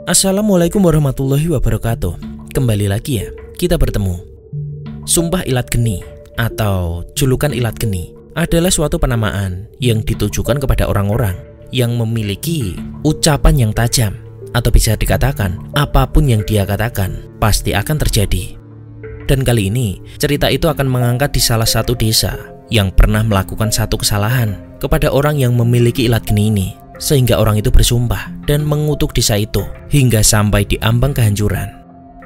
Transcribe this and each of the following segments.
Assalamualaikum warahmatullahi wabarakatuh. Kembali lagi ya, kita bertemu. Sumpah Ilat Geni atau julukan Ilat Geni adalah suatu penamaan yang ditujukan kepada orang-orang yang memiliki ucapan yang tajam, atau bisa dikatakan apapun yang dia katakan pasti akan terjadi. Dan kali ini cerita itu akan mengangkat di salah satu desa yang pernah melakukan satu kesalahan kepada orang yang memiliki ilat geni ini, sehingga orang itu bersumpah dan mengutuk desa itu hingga sampai di ambang kehancuran.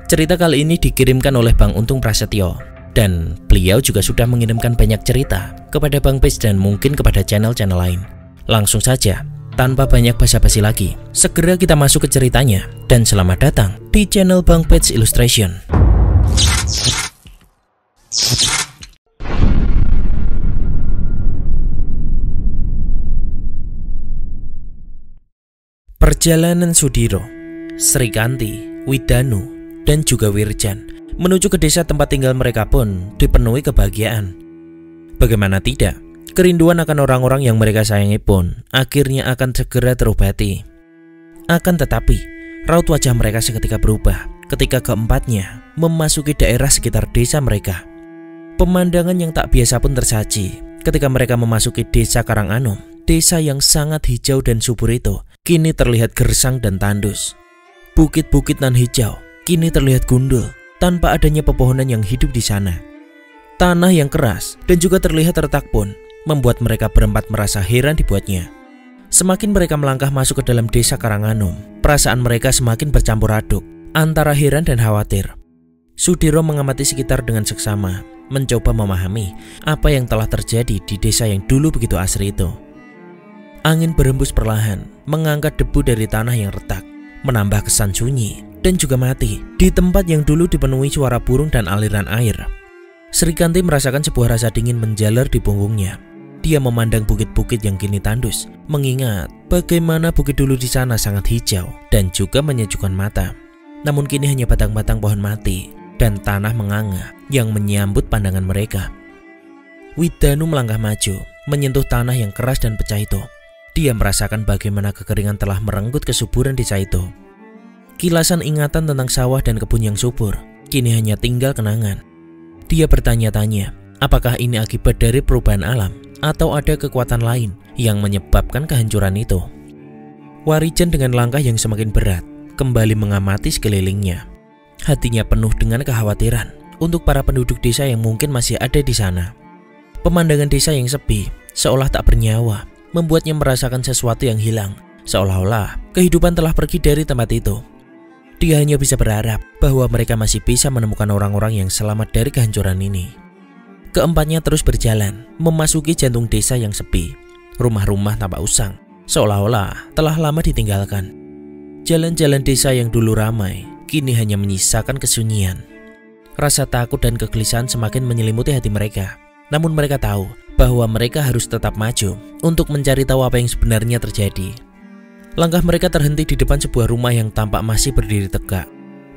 Cerita kali ini dikirimkan oleh Bang Untung Prasetyo, dan beliau juga sudah mengirimkan banyak cerita kepada Bang Page dan mungkin kepada channel-channel lain. Langsung saja, tanpa banyak basa-basi lagi, segera kita masuk ke ceritanya. Dan selamat datang di channel Bang Page Illustration. Perjalanan Sudiro, Srikanti, Widanu, dan juga Wirjan menuju ke desa tempat tinggal mereka pun dipenuhi kebahagiaan. Bagaimana tidak, kerinduan akan orang-orang yang mereka sayangi pun akhirnya akan segera terobati. Akan tetapi, raut wajah mereka seketika berubah ketika keempatnya memasuki daerah sekitar desa mereka. Pemandangan yang tak biasa pun tersaji ketika mereka memasuki desa Karanganom. Desa yang sangat hijau dan subur itu kini terlihat gersang dan tandus. Bukit-bukit nan hijau kini terlihat gundul tanpa adanya pepohonan yang hidup di sana. Tanah yang keras dan juga terlihat retak pun membuat mereka berempat merasa heran dibuatnya. Semakin mereka melangkah masuk ke dalam desa Karanganom, perasaan mereka semakin bercampur aduk antara heran dan khawatir. Sudiro mengamati sekitar dengan seksama, mencoba memahami apa yang telah terjadi di desa yang dulu begitu asri itu. Angin berhembus perlahan, mengangkat debu dari tanah yang retak, menambah kesan sunyi dan juga mati di tempat yang dulu dipenuhi suara burung dan aliran air. Srikanti merasakan sebuah rasa dingin menjalar di punggungnya. Dia memandang bukit-bukit yang kini tandus, mengingat bagaimana bukit dulu di sana sangat hijau dan juga menyejukkan mata. Namun kini hanya batang-batang pohon mati dan tanah menganga yang menyambut pandangan mereka. Widanu melangkah maju, menyentuh tanah yang keras dan pecah itu. Dia merasakan bagaimana kekeringan telah merenggut kesuburan desa itu. Kilasan ingatan tentang sawah dan kebun yang subur kini hanya tinggal kenangan. Dia bertanya-tanya, apakah ini akibat dari perubahan alam atau ada kekuatan lain yang menyebabkan kehancuran itu. Warijan dengan langkah yang semakin berat kembali mengamati sekelilingnya. Hatinya penuh dengan kekhawatiran untuk para penduduk desa yang mungkin masih ada di sana. Pemandangan desa yang sepi, seolah tak bernyawa, membuatnya merasakan sesuatu yang hilang, seolah-olah kehidupan telah pergi dari tempat itu. Dia hanya bisa berharap bahwa mereka masih bisa menemukan orang-orang yang selamat dari kehancuran ini. Keempatnya terus berjalan, memasuki jantung desa yang sepi. Rumah-rumah tampak usang, seolah-olah telah lama ditinggalkan. Jalan-jalan desa yang dulu ramai, kini hanya menyisakan kesunyian. Rasa takut dan kegelisahan semakin menyelimuti hati mereka. Namun mereka tahu bahwa mereka harus tetap maju untuk mencari tahu apa yang sebenarnya terjadi. Langkah mereka terhenti di depan sebuah rumah yang tampak masih berdiri tegak,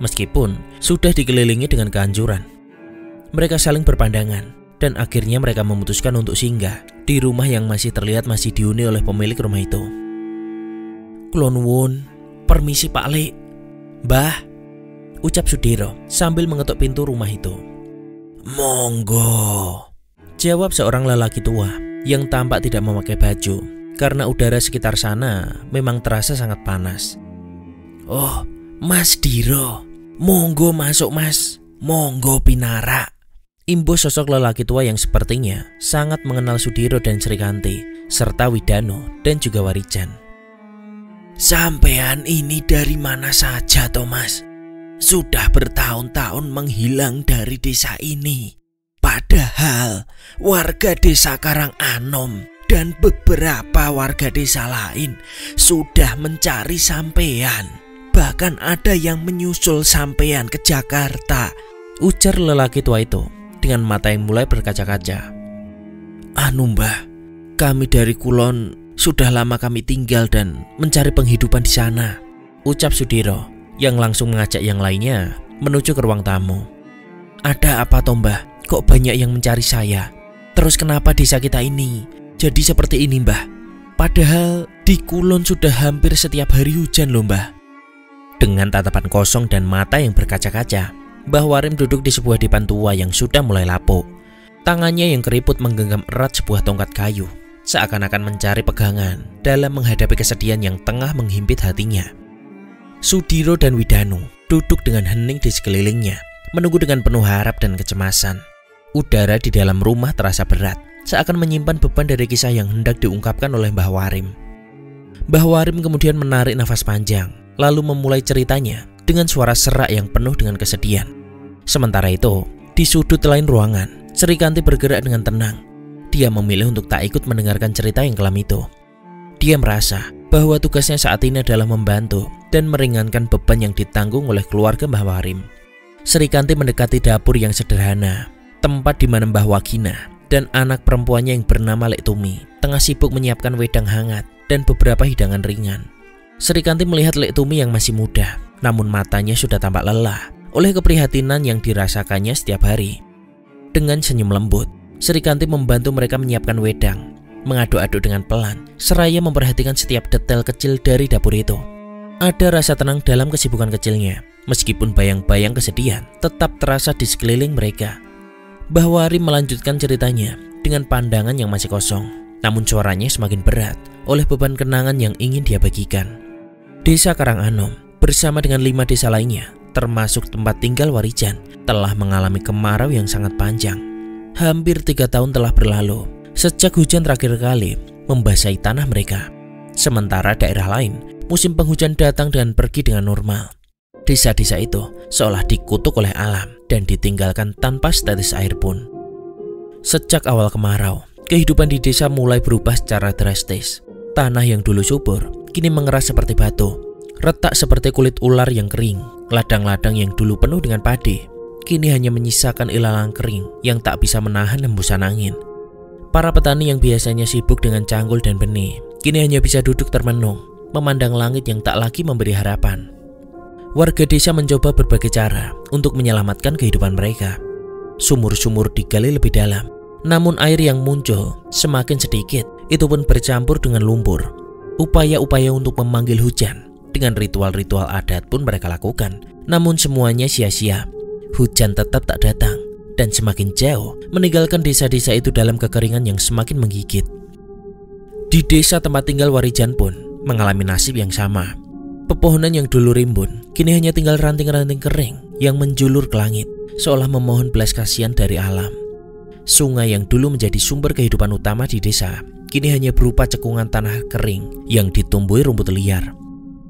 meskipun sudah dikelilingi dengan kehancuran. Mereka saling berpandangan, dan akhirnya mereka memutuskan untuk singgah di rumah yang masih terlihat masih dihuni oleh pemilik rumah itu. "Kulon nuwun, permisi Pak Lek." "Mbah," ucap Sudiro sambil mengetuk pintu rumah itu. "Monggo," jawab seorang lelaki tua yang tampak tidak memakai baju karena udara sekitar sana memang terasa sangat panas. "Oh, Mas Diro, monggo masuk Mas, monggo pinarak," imbuh sosok lelaki tua yang sepertinya sangat mengenal Sudiro dan Srikanti serta Widanu dan juga Warijan. "Sampean ini dari mana saja Thomas? Sudah bertahun-tahun menghilang dari desa ini. Padahal warga desa Karanganom dan beberapa warga desa lain sudah mencari sampean. Bahkan ada yang menyusul sampean ke Jakarta," ujar lelaki tua itu dengan mata yang mulai berkaca-kaca. "Anu Mbah, kami dari Kulon sudah lama kami tinggal dan mencari penghidupan di sana," ucap Sudiro yang langsung mengajak yang lainnya menuju ke ruang tamu. "Ada apa toh Mbah? Kok banyak yang mencari saya? Terus kenapa desa kita ini jadi seperti ini Mbah? Padahal di Kulon sudah hampir setiap hari hujan loh Mbah," Dengan tatapan kosong dan mata yang berkaca-kaca, Mbah Warim duduk di sebuah dipan tua yang sudah mulai lapuk. Tangannya yang keriput menggenggam erat sebuah tongkat kayu, seakan-akan mencari pegangan dalam menghadapi kesedihan yang tengah menghimpit hatinya. Sudiro dan Widanu duduk dengan hening di sekelilingnya, menunggu dengan penuh harap dan kecemasan. Udara di dalam rumah terasa berat, seakan menyimpan beban dari kisah yang hendak diungkapkan oleh Mbah Warim. Mbah Warim kemudian menarik nafas panjang, lalu memulai ceritanya dengan suara serak yang penuh dengan kesedihan. Sementara itu, di sudut lain ruangan, Srikanti bergerak dengan tenang. Dia memilih untuk tak ikut mendengarkan cerita yang kelam itu. Dia merasa bahwa tugasnya saat ini adalah membantu dan meringankan beban yang ditanggung oleh keluarga Mbah Warim. Srikanti mendekati dapur yang sederhana, tempat di mana Mbah Wagina dan anak perempuannya yang bernama Lek Tumi tengah sibuk menyiapkan wedang hangat dan beberapa hidangan ringan. Srikanti melihat Lek Tumi yang masih muda, namun matanya sudah tampak lelah oleh keprihatinan yang dirasakannya setiap hari. Dengan senyum lembut, Srikanti membantu mereka menyiapkan wedang, mengaduk-aduk dengan pelan, seraya memperhatikan setiap detail kecil dari dapur itu. Ada rasa tenang dalam kesibukan kecilnya, meskipun bayang-bayang kesedihan tetap terasa di sekeliling mereka. Mbah Warim melanjutkan ceritanya dengan pandangan yang masih kosong, namun suaranya semakin berat oleh beban kenangan yang ingin dia bagikan. Desa Karanganom bersama dengan 5 desa lainnya, termasuk tempat tinggal Warijan, telah mengalami kemarau yang sangat panjang. Hampir 3 tahun telah berlalu sejak hujan terakhir kali membasahi tanah mereka. Sementara daerah lain, musim penghujan datang dan pergi dengan normal. Desa-desa itu seolah dikutuk oleh alam dan ditinggalkan tanpa setetes air pun. Sejak awal kemarau, kehidupan di desa mulai berubah secara drastis. Tanah yang dulu subur kini mengeras seperti batu, retak seperti kulit ular yang kering. Ladang-ladang yang dulu penuh dengan padi kini hanya menyisakan ilalang kering yang tak bisa menahan hembusan angin. Para petani yang biasanya sibuk dengan cangkul dan benih kini hanya bisa duduk termenung, memandang langit yang tak lagi memberi harapan. Warga desa mencoba berbagai cara untuk menyelamatkan kehidupan mereka. Sumur-sumur digali lebih dalam, namun air yang muncul semakin sedikit, itu pun bercampur dengan lumpur. Upaya-upaya untuk memanggil hujan dengan ritual-ritual adat pun mereka lakukan, namun semuanya sia-sia. Hujan tetap tak datang dan semakin jauh meninggalkan desa-desa itu dalam kekeringan yang semakin menggigit. Di desa tempat tinggal Warijan pun mengalami nasib yang sama. Pepohonan yang dulu rimbun kini hanya tinggal ranting-ranting kering yang menjulur ke langit, seolah memohon belas kasihan dari alam. Sungai yang dulu menjadi sumber kehidupan utama di desa kini hanya berupa cekungan tanah kering yang ditumbuhi rumput liar.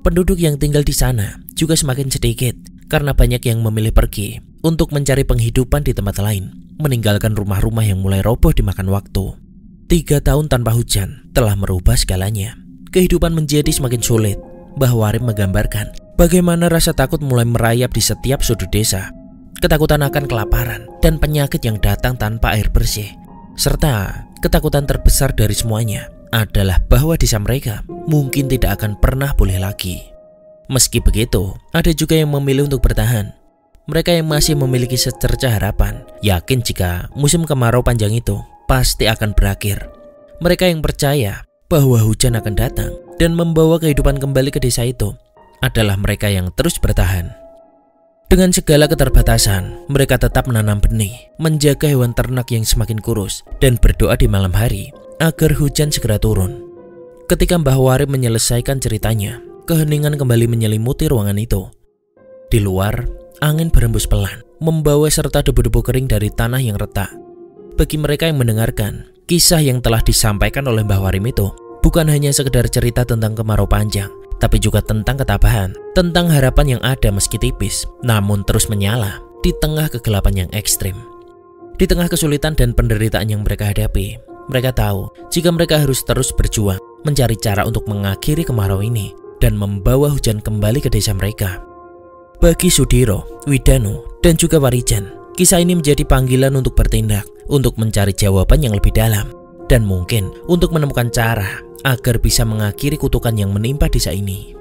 Penduduk yang tinggal di sana juga semakin sedikit karena banyak yang memilih pergi untuk mencari penghidupan di tempat lain, meninggalkan rumah-rumah yang mulai roboh dimakan waktu. 3 tahun tanpa hujan telah merubah segalanya. Kehidupan menjadi semakin sulit. Mbah Warim menggambarkan bagaimana rasa takut mulai merayap di setiap sudut desa. Ketakutan akan kelaparan dan penyakit yang datang tanpa air bersih, serta ketakutan terbesar dari semuanya adalah bahwa desa mereka mungkin tidak akan pernah pulih lagi. Meski begitu, ada juga yang memilih untuk bertahan. Mereka yang masih memiliki secercah harapan, yakin jika musim kemarau panjang itu pasti akan berakhir. Mereka yang percaya bahwa hujan akan datang dan membawa kehidupan kembali ke desa itu adalah mereka yang terus bertahan. Dengan segala keterbatasan, mereka tetap menanam benih, menjaga hewan ternak yang semakin kurus, dan berdoa di malam hari agar hujan segera turun. Ketika Mbah Warim menyelesaikan ceritanya, keheningan kembali menyelimuti ruangan itu. Di luar, angin berembus pelan, membawa serta debu-debu kering dari tanah yang retak. Bagi mereka yang mendengarkan, kisah yang telah disampaikan oleh Mbah Warim itu bukan hanya sekedar cerita tentang kemarau panjang, tapi juga tentang ketabahan, tentang harapan yang ada meski tipis, namun terus menyala di tengah kegelapan yang ekstrim. Di tengah kesulitan dan penderitaan yang mereka hadapi, mereka tahu jika mereka harus terus berjuang, mencari cara untuk mengakhiri kemarau ini, dan membawa hujan kembali ke desa mereka. Bagi Sudiro, Widanu, dan juga Warijan, kisah ini menjadi panggilan untuk bertindak, untuk mencari jawaban yang lebih dalam, dan mungkin untuk menemukan cara agar bisa mengakhiri kutukan yang menimpa desa ini.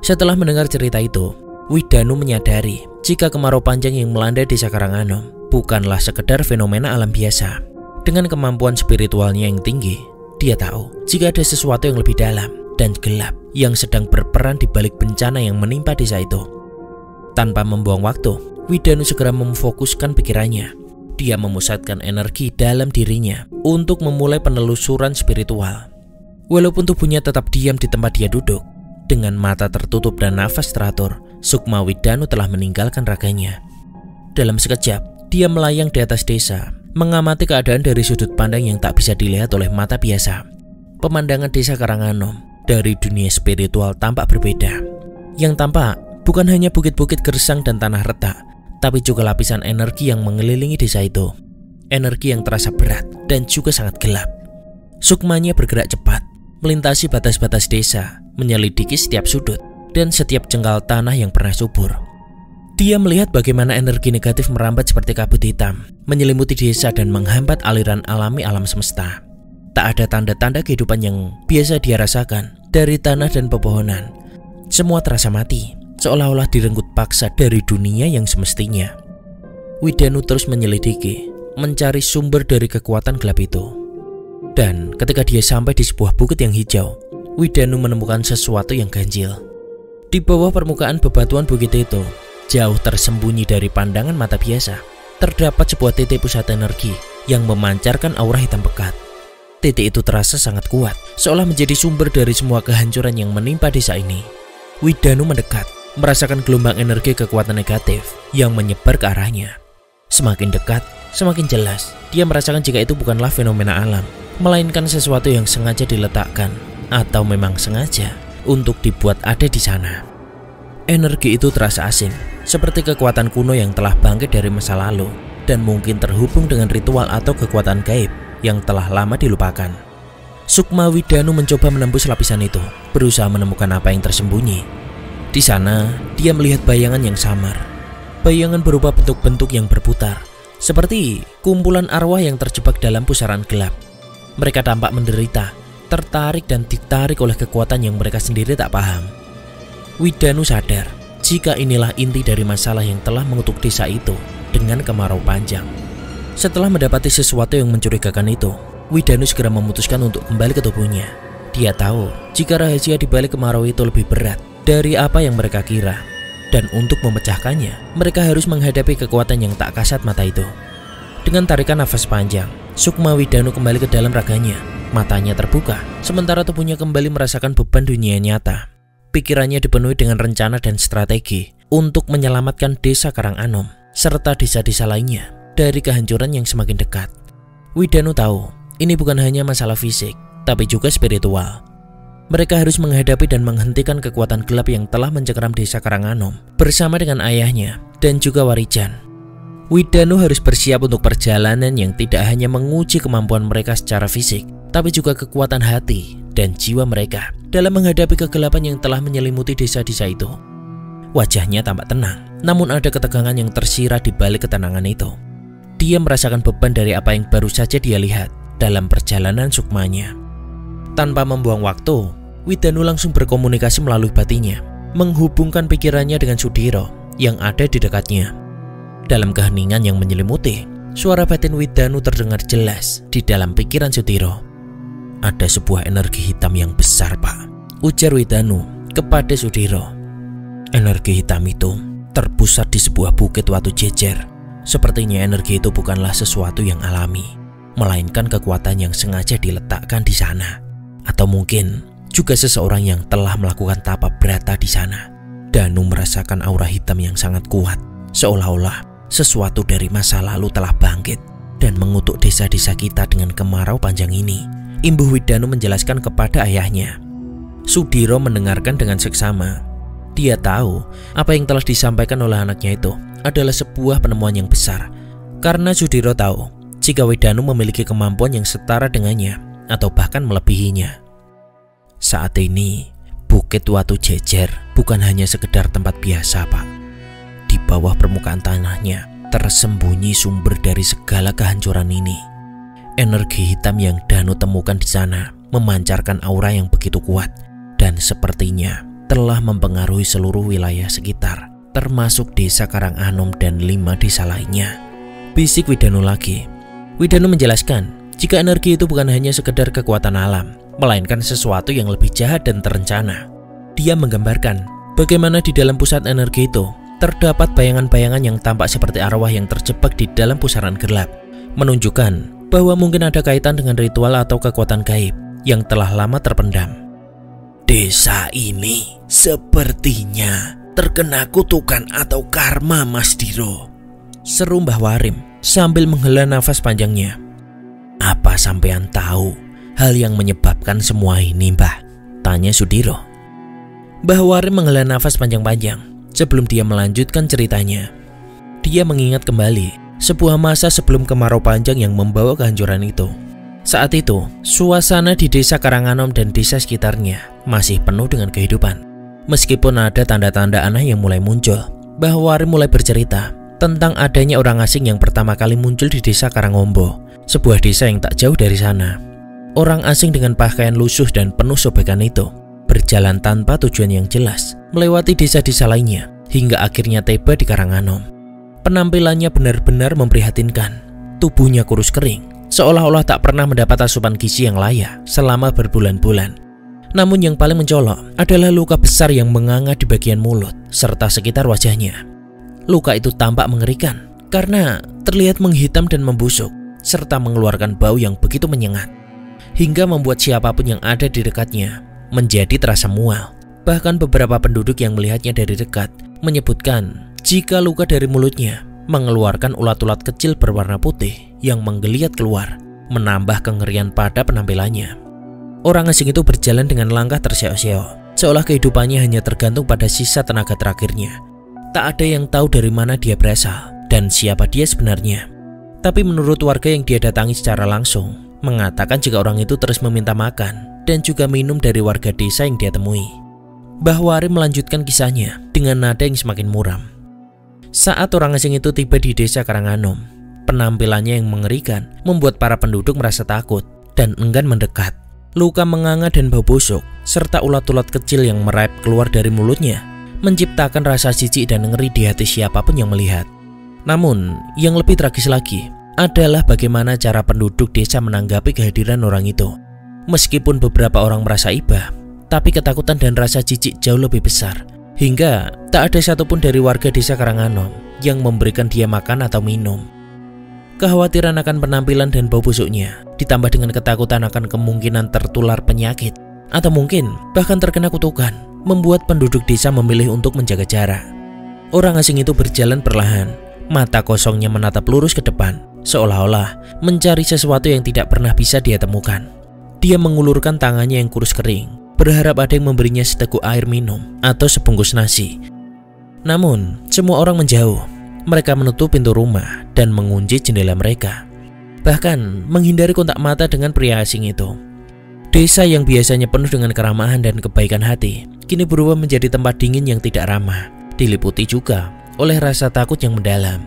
Setelah mendengar cerita itu, Widanu menyadari jika kemarau panjang yang melanda desa Karanganom bukanlah sekedar fenomena alam biasa. Dengan kemampuan spiritualnya yang tinggi, dia tahu jika ada sesuatu yang lebih dalam dan gelap yang sedang berperan di balik bencana yang menimpa desa itu. Tanpa membuang waktu, Widanu segera memfokuskan pikirannya. Dia memusatkan energi dalam dirinya untuk memulai penelusuran spiritual. Walaupun tubuhnya tetap diam di tempat dia duduk, dengan mata tertutup dan nafas teratur, Sukma Widanu telah meninggalkan raganya. Dalam sekejap, dia melayang di atas desa, mengamati keadaan dari sudut pandang yang tak bisa dilihat oleh mata biasa. Pemandangan desa Karanganom dari dunia spiritual tampak berbeda. Yang tampak bukan hanya bukit-bukit gersang dan tanah retak, tapi juga lapisan energi yang mengelilingi desa itu. Energi yang terasa berat dan juga sangat gelap. Sukmanya bergerak cepat, melintasi batas-batas desa, menyelidiki setiap sudut dan setiap jengkal tanah yang pernah subur. Dia melihat bagaimana energi negatif merambat seperti kabut hitam, menyelimuti desa dan menghambat aliran alami alam semesta. Tak ada tanda-tanda kehidupan yang biasa dia rasakan dari tanah dan pepohonan. Semua terasa mati, seolah-olah direnggut paksa dari dunia yang semestinya. Widanu terus menyelidiki, mencari sumber dari kekuatan gelap itu. Dan ketika dia sampai di sebuah bukit yang hijau, Widanu menemukan sesuatu yang ganjil. Di bawah permukaan bebatuan bukit itu, jauh tersembunyi dari pandangan mata biasa, terdapat sebuah titik pusat energi yang memancarkan aura hitam pekat. Titik itu terasa sangat kuat, seolah menjadi sumber dari semua kehancuran yang menimpa desa ini. Widanu mendekat, merasakan gelombang energi kekuatan negatif yang menyebar ke arahnya. Semakin dekat, semakin jelas dia merasakan jika itu bukanlah fenomena alam, melainkan sesuatu yang sengaja diletakkan atau memang sengaja untuk dibuat ada di sana. Energi itu terasa asing, seperti kekuatan kuno yang telah bangkit dari masa lalu dan mungkin terhubung dengan ritual atau kekuatan gaib yang telah lama dilupakan. Sukma Widanu mencoba menembus lapisan itu, berusaha menemukan apa yang tersembunyi. Di sana, dia melihat bayangan yang samar. Bayangan berupa bentuk-bentuk yang berputar, seperti kumpulan arwah yang terjebak dalam pusaran gelap. Mereka tampak menderita, tertarik dan ditarik oleh kekuatan yang mereka sendiri tak paham. Widanu sadar jika inilah inti dari masalah yang telah mengutuk desa itu dengan kemarau panjang. Setelah mendapati sesuatu yang mencurigakan itu, Widanu segera memutuskan untuk kembali ke tubuhnya. Dia tahu jika rahasia di balik kemarau itu lebih berat dari apa yang mereka kira, dan untuk memecahkannya, mereka harus menghadapi kekuatan yang tak kasat mata itu. Dengan tarikan nafas panjang, Sukma Widanu kembali ke dalam raganya. Matanya terbuka, sementara tubuhnya kembali merasakan beban dunia nyata. Pikirannya dipenuhi dengan rencana dan strategi untuk menyelamatkan desa Karanganom serta desa-desa lainnya dari kehancuran yang semakin dekat. Widanu tahu, ini bukan hanya masalah fisik, tapi juga spiritual. Mereka harus menghadapi dan menghentikan kekuatan gelap yang telah mencengkeram desa Karanganom bersama dengan ayahnya dan juga Warijan. Widanu harus bersiap untuk perjalanan yang tidak hanya menguji kemampuan mereka secara fisik, tapi juga kekuatan hati dan jiwa mereka dalam menghadapi kegelapan yang telah menyelimuti desa-desa itu. Wajahnya tampak tenang, namun ada ketegangan yang tersirat di balik ketenangan itu. Dia merasakan beban dari apa yang baru saja dia lihat dalam perjalanan sukmanya. Tanpa membuang waktu, Widanu langsung berkomunikasi melalui batinnya, menghubungkan pikirannya dengan Sudiro yang ada di dekatnya. Dalam keheningan yang menyelimuti, suara batin Widanu terdengar jelas di dalam pikiran Sudiro. Ada sebuah energi hitam yang besar, Pak, ujar Widanu kepada Sudiro. Energi hitam itu terpusat di sebuah bukit Watu Jejer. Sepertinya energi itu bukanlah sesuatu yang alami, melainkan kekuatan yang sengaja diletakkan di sana. Atau mungkin juga seseorang yang telah melakukan tapa brata di sana. Danu merasakan aura hitam yang sangat kuat, seolah-olah sesuatu dari masa lalu telah bangkit dan mengutuk desa-desa kita dengan kemarau panjang ini. Imbuh Widanu menjelaskan kepada ayahnya. Sudiro mendengarkan dengan seksama. Dia tahu apa yang telah disampaikan oleh anaknya itu adalah sebuah penemuan yang besar. Karena Sudiro tahu jika Widanu memiliki kemampuan yang setara dengannya atau bahkan melebihinya. Saat ini, Bukit Watu Jejer bukan hanya sekedar tempat biasa, Pak. Di bawah permukaan tanahnya tersembunyi sumber dari segala kehancuran ini. Energi hitam yang Danu temukan di sana memancarkan aura yang begitu kuat dan sepertinya telah mempengaruhi seluruh wilayah sekitar, termasuk desa Karanganom dan 5 desa lainnya. Bisik Widanu lagi. Widanu menjelaskan jika energi itu bukan hanya sekedar kekuatan alam, melainkan sesuatu yang lebih jahat dan terencana. Dia menggambarkan bagaimana di dalam pusat energi itu terdapat bayangan-bayangan yang tampak seperti arwah yang terjebak di dalam pusaran gelap, menunjukkan bahwa mungkin ada kaitan dengan ritual atau kekuatan gaib yang telah lama terpendam. Desa ini sepertinya terkena kutukan atau karma, Mas Diro, seru Mbah Warim sambil menghela nafas panjangnya. Apa sampean tahu hal yang menyebabkan semua ini, Mbah? Tanya Sudiro. Mbah Warim menghela nafas panjang-panjang sebelum dia melanjutkan ceritanya. Dia mengingat kembali sebuah masa sebelum kemarau panjang yang membawa kehancuran itu. Saat itu, suasana di desa Karanganom dan desa sekitarnya masih penuh dengan kehidupan. Meskipun ada tanda-tanda aneh yang mulai muncul, Mbah Warim mulai bercerita tentang adanya orang asing yang pertama kali muncul di desa Karangombo, sebuah desa yang tak jauh dari sana. Orang asing dengan pakaian lusuh dan penuh sobekan itu berjalan tanpa tujuan yang jelas, melewati desa-desa lainnya, hingga akhirnya tiba di Karanganom. Penampilannya benar-benar memprihatinkan. Tubuhnya kurus kering, seolah-olah tak pernah mendapat asupan gizi yang layak selama berbulan-bulan. Namun yang paling mencolok adalah luka besar yang menganga di bagian mulut serta sekitar wajahnya. Luka itu tampak mengerikan karena terlihat menghitam dan membusuk, serta mengeluarkan bau yang begitu menyengat, hingga membuat siapapun yang ada di dekatnya menjadi terasa mual. Bahkan beberapa penduduk yang melihatnya dari dekat menyebutkan jika luka dari mulutnya mengeluarkan ulat-ulat kecil berwarna putih yang menggeliat keluar, menambah kengerian pada penampilannya. Orang asing itu berjalan dengan langkah terseok-seok, seolah kehidupannya hanya tergantung pada sisa tenaga terakhirnya. Tak ada yang tahu dari mana dia berasal dan siapa dia sebenarnya. Tapi menurut warga yang dia datangi secara langsung, mengatakan jika orang itu terus meminta makan dan juga minum dari warga desa yang dia temui. Mbah Warim melanjutkan kisahnya dengan nada yang semakin muram. Saat orang asing itu tiba di desa Karanganom, penampilannya yang mengerikan membuat para penduduk merasa takut dan enggan mendekat. Luka menganga dan bau busuk, serta ulat-ulat kecil yang merayap keluar dari mulutnya, menciptakan rasa jijik dan ngeri di hati siapapun yang melihat. Namun, yang lebih tragis lagi adalah bagaimana cara penduduk desa menanggapi kehadiran orang itu. Meskipun beberapa orang merasa iba, tapi ketakutan dan rasa jijik jauh lebih besar, hingga tak ada satupun dari warga desa Karanganom yang memberikan dia makan atau minum. Kekhawatiran akan penampilan dan bau busuknya, ditambah dengan ketakutan akan kemungkinan tertular penyakit, atau mungkin bahkan terkena kutukan, membuat penduduk desa memilih untuk menjaga jarak. Orang asing itu berjalan perlahan, mata kosongnya menatap lurus ke depan, seolah-olah mencari sesuatu yang tidak pernah bisa dia temukan. Dia mengulurkan tangannya yang kurus kering, berharap ada yang memberinya seteguk air minum atau sebungkus nasi. Namun, semua orang menjauh. Mereka menutup pintu rumah dan mengunci jendela mereka, bahkan menghindari kontak mata dengan pria asing itu. Desa yang biasanya penuh dengan keramahan dan kebaikan hati, kini berubah menjadi tempat dingin yang tidak ramah, diliputi juga oleh rasa takut yang mendalam.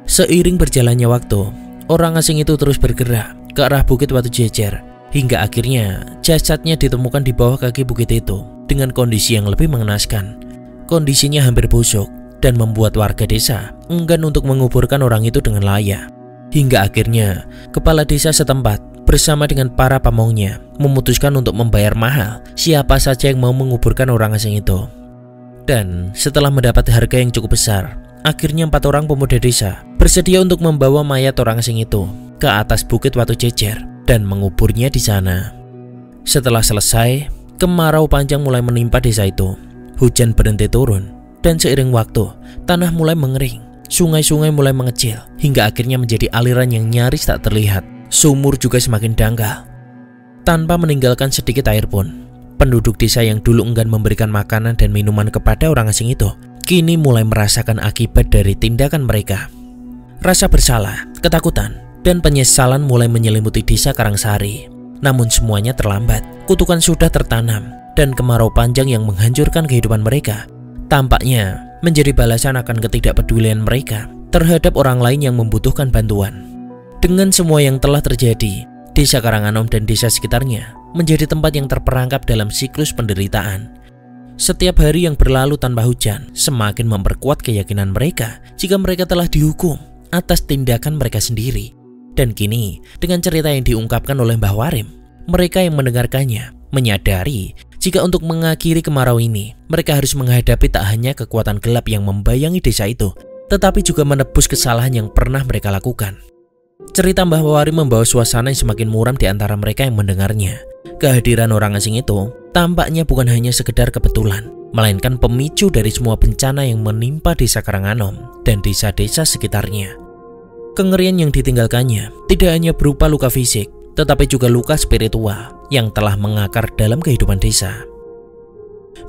Seiring berjalannya waktu, orang asing itu terus bergerak ke arah Bukit Watu Jejer, hingga akhirnya jasadnya ditemukan di bawah kaki bukit itu dengan kondisi yang lebih mengenaskan. Kondisinya hampir busuk dan membuat warga desa enggan untuk menguburkan orang itu dengan layak. Hingga akhirnya kepala desa setempat bersama dengan para pamongnya memutuskan untuk membayar mahal siapa saja yang mau menguburkan orang asing itu. Dan setelah mendapat harga yang cukup besar, akhirnya 4 orang pemuda desa bersedia untuk membawa mayat orang asing itu ke atas Bukit Watu Jejer dan menguburnya di sana. Setelah selesai, kemarau panjang mulai menimpa desa itu. Hujan berhenti turun, dan seiring waktu, tanah mulai mengering, sungai-sungai mulai mengecil, hingga akhirnya menjadi aliran yang nyaris tak terlihat. Sumur juga semakin dangkal. Tanpa meninggalkan sedikit air pun, penduduk desa yang dulu enggan memberikan makanan dan minuman kepada orang asing itu, kini mulai merasakan akibat dari tindakan mereka. Rasa bersalah, ketakutan, dan penyesalan mulai menyelimuti desa Karangsari. Namun semuanya terlambat, kutukan sudah tertanam, dan kemarau panjang yang menghancurkan kehidupan mereka tampaknya menjadi balasan akan ketidakpedulian mereka terhadap orang lain yang membutuhkan bantuan. Dengan semua yang telah terjadi, desa Karanganom dan desa sekitarnya menjadi tempat yang terperangkap dalam siklus penderitaan. Setiap hari yang berlalu tanpa hujan semakin memperkuat keyakinan mereka jika mereka telah dihukum atas tindakan mereka sendiri. Dan kini, dengan cerita yang diungkapkan oleh Mbah Warim, Mereka yang mendengarkannya menyadari jika untuk mengakhiri kemarau ini, mereka harus menghadapi tak hanya kekuatan gelap yang membayangi desa itu, tetapi juga menebus kesalahan yang pernah mereka lakukan. Cerita Mbah Warim membawa suasana yang semakin muram di antara mereka yang mendengarnya. Kehadiran orang asing itu tampaknya bukan hanya sekedar kebetulan, melainkan pemicu dari semua bencana yang menimpa desa Karanganom dan desa-desa sekitarnya. Kengerian yang ditinggalkannya tidak hanya berupa luka fisik, tetapi juga luka spiritual yang telah mengakar dalam kehidupan desa.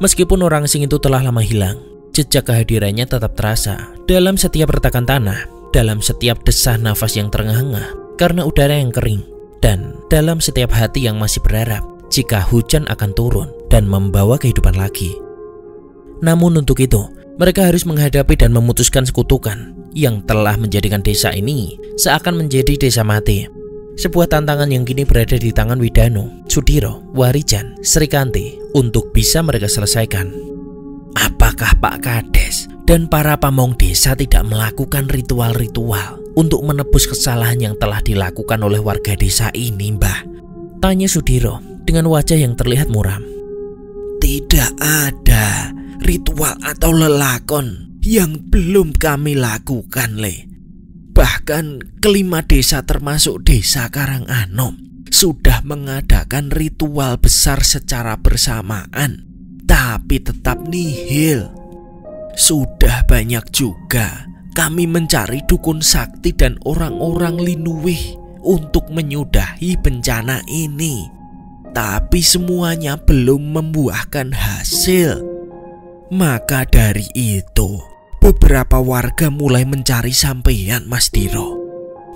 Meskipun orang asing itu telah lama hilang, jejak kehadirannya tetap terasa dalam setiap retakan tanah, dalam setiap desah nafas yang terengah-engah karena udara yang kering, dan dalam setiap hati yang masih berharap jika hujan akan turun dan membawa kehidupan lagi. Namun untuk itu, mereka harus menghadapi dan memutuskan sekutukan yang telah menjadikan desa ini seakan menjadi desa mati. Sebuah tantangan yang kini berada di tangan Widanu, Sudiro, Warijan, Srikanti untuk bisa mereka selesaikan. Apakah Pak Kades dan para pamong desa tidak melakukan ritual-ritual untuk menebus kesalahan yang telah dilakukan oleh warga desa ini, Mbah? Tanya Sudiro dengan wajah yang terlihat muram. Tidak ada ritual atau lelakon yang belum kami lakukan, Le. Bahkan kelima desa termasuk desa Karanganom sudah mengadakan ritual besar secara bersamaan, tapi tetap nihil. Sudah banyak juga kami mencari dukun sakti dan orang-orang linuwih untuk menyudahi bencana ini, tapi semuanya belum membuahkan hasil. Maka dari itu, beberapa warga mulai mencari sampeyan, Mas Diro.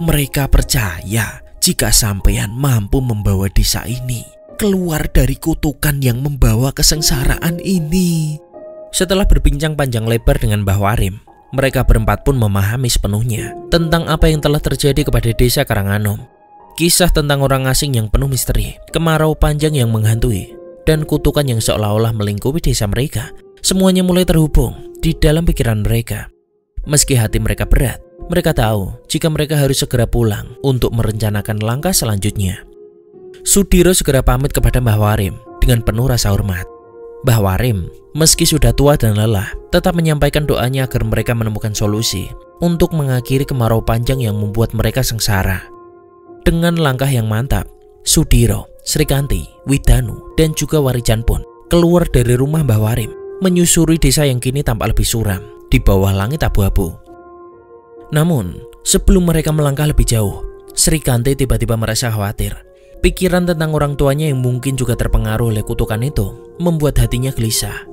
Mereka percaya jika sampeyan mampu membawa desa ini keluar dari kutukan yang membawa kesengsaraan ini. Setelah berbincang panjang lebar dengan Mbah Warim, mereka berempat pun memahami sepenuhnya tentang apa yang telah terjadi kepada desa Karanganom. Kisah tentang orang asing yang penuh misteri, kemarau panjang yang menghantui, dan kutukan yang seolah-olah melingkupi desa mereka, semuanya mulai terhubung di dalam pikiran mereka. Meski hati mereka berat, mereka tahu jika mereka harus segera pulang untuk merencanakan langkah selanjutnya. Sudiro segera pamit kepada Mbah Warim dengan penuh rasa hormat. Mbah Warim, meski sudah tua dan lelah, tetap menyampaikan doanya agar mereka menemukan solusi untuk mengakhiri kemarau panjang yang membuat mereka sengsara. Dengan langkah yang mantap, Sudiro, Srikanti, Widanu, dan juga Warijan pun keluar dari rumah Mbah Warim, menyusuri desa yang kini tampak lebih suram di bawah langit abu-abu. Namun, sebelum mereka melangkah lebih jauh, Srikanti tiba-tiba merasa khawatir. Pikiran tentang orang tuanya yang mungkin juga terpengaruh oleh kutukan itu membuat hatinya gelisah.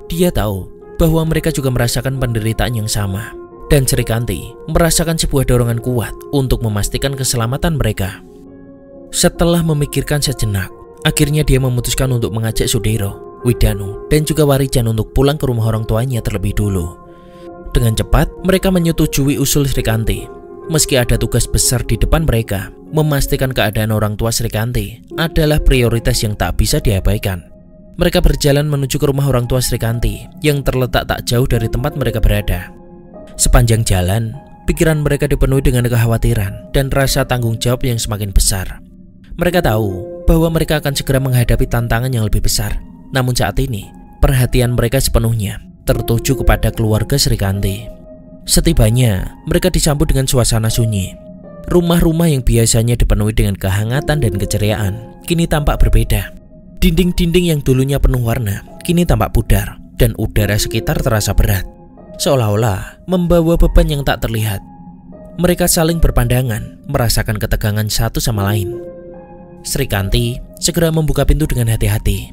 Dia tahu bahwa mereka juga merasakan penderitaan yang sama, dan Srikanti merasakan sebuah dorongan kuat untuk memastikan keselamatan mereka. Setelah memikirkan sejenak, akhirnya dia memutuskan untuk mengajak Sudiro, Widanu, dan juga Warijan untuk pulang ke rumah orang tuanya terlebih dulu. Dengan cepat, mereka menyetujui usul Srikanti. Meski ada tugas besar di depan mereka, memastikan keadaan orang tua Srikanti adalah prioritas yang tak bisa diabaikan. Mereka berjalan menuju ke rumah orang tua Srikanti yang terletak tak jauh dari tempat mereka berada. Sepanjang jalan, pikiran mereka dipenuhi dengan kekhawatiran dan rasa tanggung jawab yang semakin besar. Mereka tahu bahwa mereka akan segera menghadapi tantangan yang lebih besar. Namun saat ini, perhatian mereka sepenuhnya tertuju kepada keluarga Srikanti. Setibanya, mereka disambut dengan suasana sunyi. Rumah-rumah yang biasanya dipenuhi dengan kehangatan dan keceriaan kini tampak berbeda. Dinding-dinding yang dulunya penuh warna kini tampak pudar, dan udara sekitar terasa berat, seolah-olah membawa beban yang tak terlihat. Mereka saling berpandangan, merasakan ketegangan satu sama lain. Srikanti segera membuka pintu dengan hati-hati.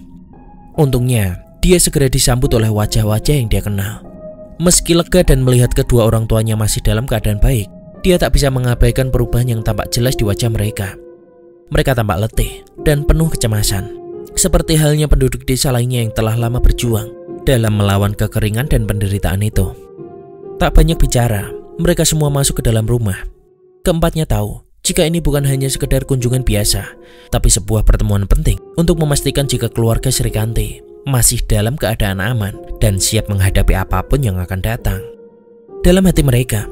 Untungnya, dia segera disambut oleh wajah-wajah yang dia kenal. Meski lega dan melihat kedua orang tuanya masih dalam keadaan baik, dia tak bisa mengabaikan perubahan yang tampak jelas di wajah mereka. Mereka tampak letih dan penuh kecemasan, seperti halnya penduduk desa lainnya yang telah lama berjuang dalam melawan kekeringan dan penderitaan itu. Tak banyak bicara, mereka semua masuk ke dalam rumah. Keempatnya tahu jika ini bukan hanya sekedar kunjungan biasa, tapi sebuah pertemuan penting untuk memastikan jika keluarga Srikanti masih dalam keadaan aman dan siap menghadapi apapun yang akan datang. Dalam hati mereka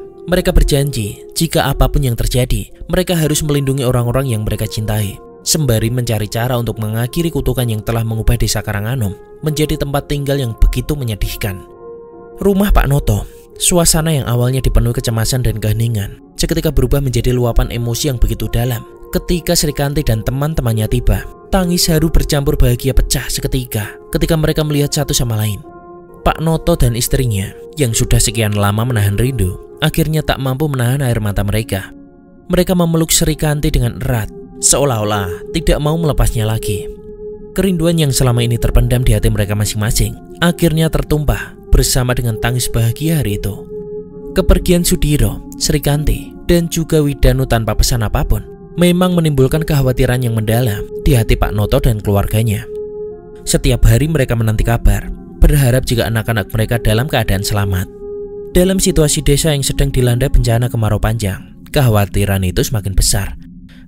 berjanji jika apapun yang terjadi, mereka harus melindungi orang-orang yang mereka cintai, sembari mencari cara untuk mengakhiri kutukan yang telah mengubah desa Karanganom menjadi tempat tinggal yang begitu menyedihkan. Rumah Pak Noto, suasana yang awalnya dipenuhi kecemasan dan keheningan, seketika berubah menjadi luapan emosi yang begitu dalam. Ketika Srikanti dan teman-temannya tiba, tangis haru bercampur bahagia pecah seketika ketika mereka melihat satu sama lain. Pak Noto dan istrinya yang sudah sekian lama menahan rindu, akhirnya tak mampu menahan air mata mereka. Mereka memeluk Srikanti dengan erat, seolah-olah tidak mau melepasnya lagi. Kerinduan yang selama ini terpendam di hati mereka masing-masing akhirnya tertumpah bersama dengan tangis bahagia hari itu. Kepergian Sudiro, Srikanti, dan juga Widanu tanpa pesan apapun memang menimbulkan kekhawatiran yang mendalam di hati Pak Noto dan keluarganya. Setiap hari mereka menanti kabar, berharap jika anak-anak mereka dalam keadaan selamat. Dalam situasi desa yang sedang dilanda bencana kemarau panjang, kekhawatiran itu semakin besar.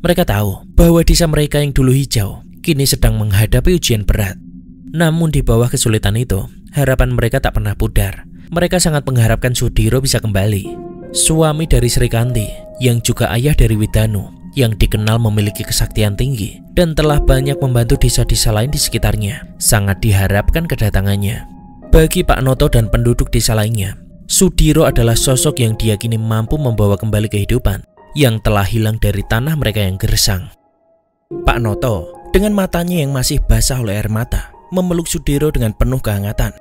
Mereka tahu bahwa desa mereka yang dulu hijau kini sedang menghadapi ujian berat. Namun di bawah kesulitan itu, harapan mereka tak pernah pudar. Mereka sangat mengharapkan Sudiro bisa kembali. Suami dari Srikanti yang juga ayah dari Widanu, yang dikenal memiliki kesaktian tinggi dan telah banyak membantu desa-desa lain di sekitarnya, sangat diharapkan kedatangannya. Bagi Pak Noto dan penduduk desa lainnya, Sudiro adalah sosok yang diyakini mampu membawa kembali kehidupan yang telah hilang dari tanah mereka yang gersang. Pak Noto dengan matanya yang masih basah oleh air mata memeluk Sudiro dengan penuh kehangatan.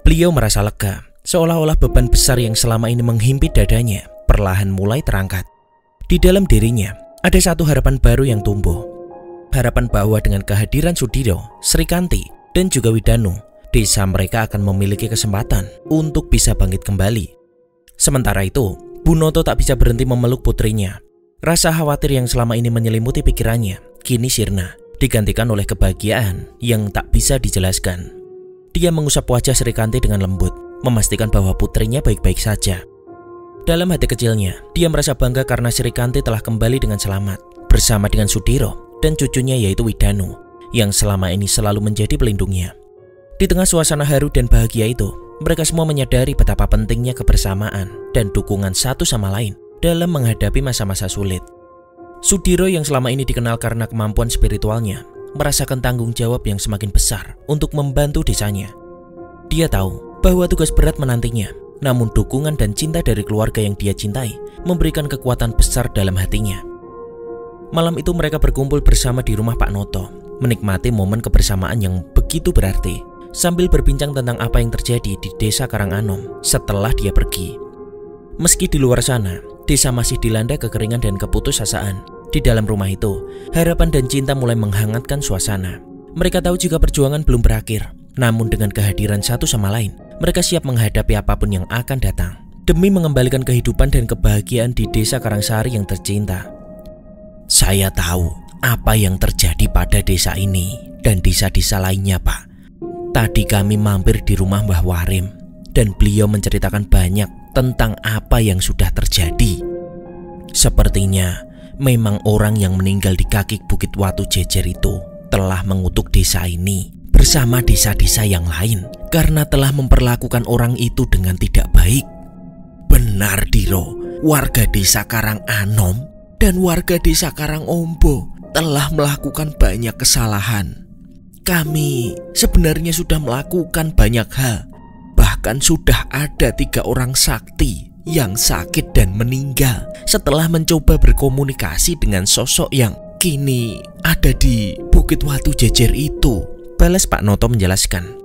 Beliau merasa lega, seolah-olah beban besar yang selama ini menghimpit dadanya perlahan mulai terangkat. Di dalam dirinya ada satu harapan baru yang tumbuh. Harapan bahwa dengan kehadiran Sudiro, Srikanti, dan juga Widanu, desa mereka akan memiliki kesempatan untuk bisa bangkit kembali. Sementara itu, Bu Noto tak bisa berhenti memeluk putrinya. Rasa khawatir yang selama ini menyelimuti pikirannya kini sirna, digantikan oleh kebahagiaan yang tak bisa dijelaskan. Dia mengusap wajah Srikanti dengan lembut, memastikan bahwa putrinya baik-baik saja. Dalam hati kecilnya, dia merasa bangga karena Srikanti telah kembali dengan selamat bersama dengan Sudiro dan cucunya yaitu Widanu yang selama ini selalu menjadi pelindungnya. Di tengah suasana haru dan bahagia itu, mereka semua menyadari betapa pentingnya kebersamaan dan dukungan satu sama lain dalam menghadapi masa-masa sulit. Sudiro yang selama ini dikenal karena kemampuan spiritualnya merasakan tanggung jawab yang semakin besar untuk membantu desanya. Dia tahu bahwa tugas berat menantinya, namun dukungan dan cinta dari keluarga yang dia cintai memberikan kekuatan besar dalam hatinya. Malam itu mereka berkumpul bersama di rumah Pak Noto, menikmati momen kebersamaan yang begitu berarti, sambil berbincang tentang apa yang terjadi di desa Karanganom setelah dia pergi. Meski di luar sana, desa masih dilanda kekeringan dan keputusasaan. Di dalam rumah itu, harapan dan cinta mulai menghangatkan suasana. Mereka tahu jika perjuangan belum berakhir, namun dengan kehadiran satu sama lain, mereka siap menghadapi apapun yang akan datang demi mengembalikan kehidupan dan kebahagiaan di desa Karangsari yang tercinta. Saya tahu apa yang terjadi pada desa ini dan desa-desa lainnya, Pak. Tadi kami mampir di rumah Mbah Warim dan beliau menceritakan banyak tentang apa yang sudah terjadi. Sepertinya memang orang yang meninggal di kaki Bukit Watu Jejer itu telah mengutuk desa ini bersama desa-desa yang lain karena telah memperlakukan orang itu dengan tidak baik. Benar, Diro, warga desa Karanganom dan warga desa Karangombo telah melakukan banyak kesalahan. Kami sebenarnya sudah melakukan banyak hal. Bahkan sudah ada 3 orang sakti yang sakit dan meninggal setelah mencoba berkomunikasi dengan sosok yang kini ada di Bukit Watu Jejer itu, balas Pak Noto menjelaskan.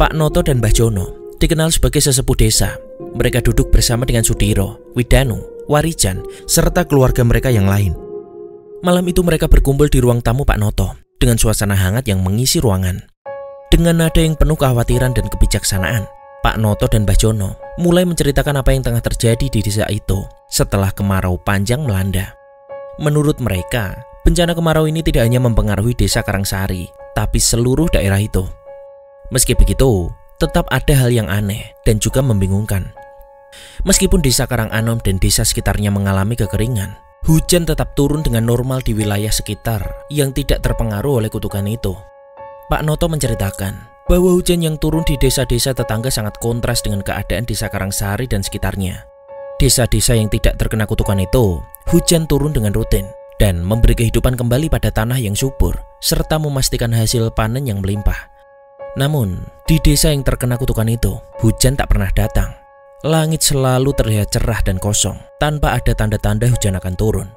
Pak Noto dan Mbah Jono dikenal sebagai sesepuh desa. Mereka duduk bersama dengan Sudiro, Widanu, Warijan, serta keluarga mereka yang lain. Malam itu mereka berkumpul di ruang tamu Pak Noto dengan suasana hangat yang mengisi ruangan. Dengan nada yang penuh kekhawatiran dan kebijaksanaan, Pak Noto dan Mbah Jono mulai menceritakan apa yang tengah terjadi di desa itu setelah kemarau panjang melanda. Menurut mereka, bencana kemarau ini tidak hanya mempengaruhi desa Karangsari, tapi seluruh daerah itu. Meski begitu, tetap ada hal yang aneh dan juga membingungkan. Meskipun desa Karanganom dan desa sekitarnya mengalami kekeringan, hujan tetap turun dengan normal di wilayah sekitar yang tidak terpengaruh oleh kutukan itu. Pak Noto menceritakan bahwa hujan yang turun di desa-desa tetangga sangat kontras dengan keadaan desa Karangsari dan sekitarnya. Desa-desa yang tidak terkena kutukan itu, hujan turun dengan rutin dan memberi kehidupan kembali pada tanah yang subur, serta memastikan hasil panen yang melimpah. Namun, di desa yang terkena kutukan itu, hujan tak pernah datang. Langit selalu terlihat cerah dan kosong, tanpa ada tanda-tanda hujan akan turun.